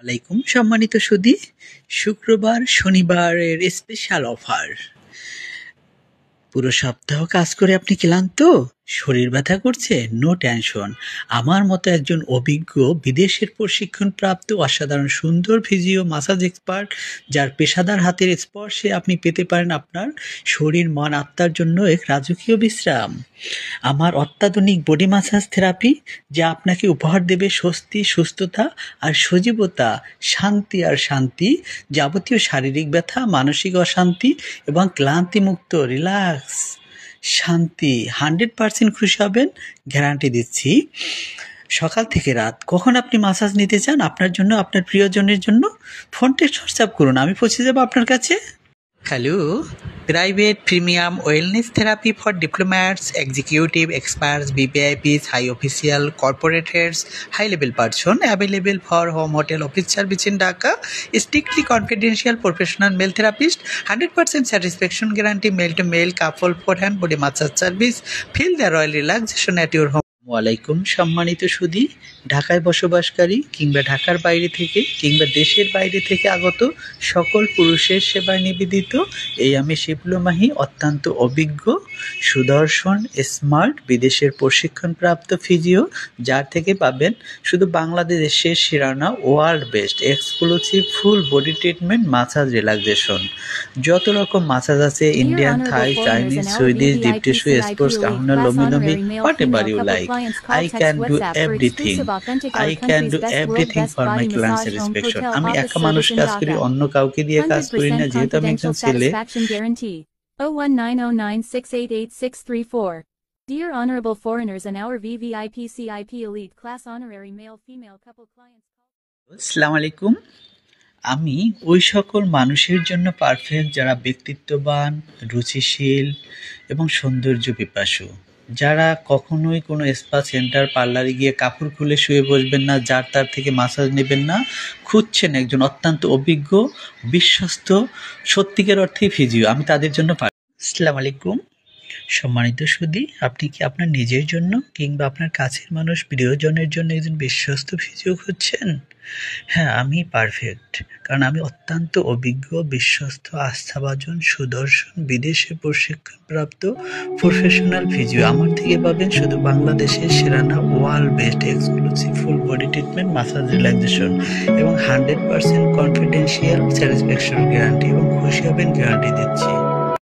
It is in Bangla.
ওয়ালাইকুম সম্মানিত সুধী, শুক্রবার শনিবারের স্পেশাল অফার। পুরো সপ্তাহ কাজ করে আপনি ক্লান্ত, শরীর ব্যথা করছে? No tension. আমার মতো একজন অভিজ্ঞ বিদেশের প্রশিক্ষণপ্রাপ্ত অসাধারণ সুন্দর ফিজিও মাসাজ এক্সপার্ট, যার পেশাদার হাতের স্পর্শে আপনি পেতে পারেন আপনার শরীর মন আত্মার জন্য এক রাজকীয় বিশ্রাম। আমার অত্যাধুনিক বডি মাসাজ থেরাপি, যা আপনাকে উপহার দেবে স্বস্তি, সুস্থতা আর সজীবতা, শান্তি আর শান্তি। যাবতীয় শারীরিক ব্যথা, মানসিক অশান্তি এবং ক্লান্তিমুক্ত রিল্যাক্স শান্তি 100% খুশি হবেন, গ্যারান্টি দিচ্ছি। সকাল থেকে রাত কখন আপনি মাসাজ নিতে চান আপনার জন্য, আপনার প্রিয়জনের জন্য, ফোন টেক্সট হোয়াটসঅ্যাপ করুন, আমি পৌঁছে যাবো আপনার কাছে। Hello, private premium wellness therapy for diplomats, executive experts, VVIPs, high official, corporate heads, high level person, available for home hotel office service in Dhaka, strictly confidential professional male therapist, 100% satisfaction guarantee, male to male, couple, for hand body massage service, feel the royal relaxation at your home. ওয়ালাইকুম সম্মানিত সুধী, ঢাকায় বসবাসকারী কিংবা ঢাকার বাইরে থেকে কিংবা দেশের বাইরে থেকে আগত সকল পুরুষের সেবায় নিবেদিত এই আমি শিবলু মাহি, অত্যন্ত অভিজ্ঞ, সুদর্শন, স্মার্ট, বিদেশের প্রশিক্ষণপ্রাপ্ত ফিজিও, যার থেকে পাবেন শুধু বাংলাদেশের শিরানা world best exclusive full body treatment, massage, relaxation. যত রকম মাসাজ আছে, Indian, Thai, Chinese, Swedish, deep tissue, sports, kahuna, lomi, whatever you like. I can do everything. I can do everything for my client satisfaction. আমি একা মানুষ কাজ করি, অন্য কাউকে দিয়ে কাজ করি না, যেহেতু আমি একজন ছেলে। 01909688634. Dear honorable foreigners and our VVIP CIP elite class honorary male female couple clients. আসসালামু আলাইকুম। আমি ওই সকল মানুষের জন্য পারফেক্ট যারা ব্যক্তিত্ববান, রুচিশীল এবং সৌন্দর্য পিপাসু, যারা কখনোই কোনো স্পা সেন্টার, পার্লারে গিয়ে কাপড় খুলে শুয়ে বসবেন না, যার তার থেকে মাসাজ নেবেন না, খুঁজছেন একজন অত্যন্ত অভিজ্ঞ, বিশ্বস্ত, সত্যিকার অর্থে ফিজিও, আমি তাদের জন্য। আসসালামু আলাইকুম সম্মানিত সুধী, আপনি কি আপনার নিজের জন্য কিংবা আপনার কাছের মানুষ, প্রিয়জনের জন্য একজন বিশ্বস্ত ফিজিও খুঁজছেন? হ্যাঁ, আমি পারফেক্ট, কারণ আমি অত্যন্ত অভিজ্ঞ, বিশ্বস্ত, আস্থাভাজন, সুদর্শন, বিদেশে প্রশিক্ষণপ্রাপ্ত প্রফেশনাল ফিজিও। আমার থেকে পাবেন শুধু বাংলাদেশের সেরানা world best exclusive full body treatment, massage, relaxation এবং 100% কনফিডেন্সিয়াল স্যাটিসফ্যাকশন গ্যারান্টি, এবং খুশি হবেন, গ্যারান্টি দিচ্ছি।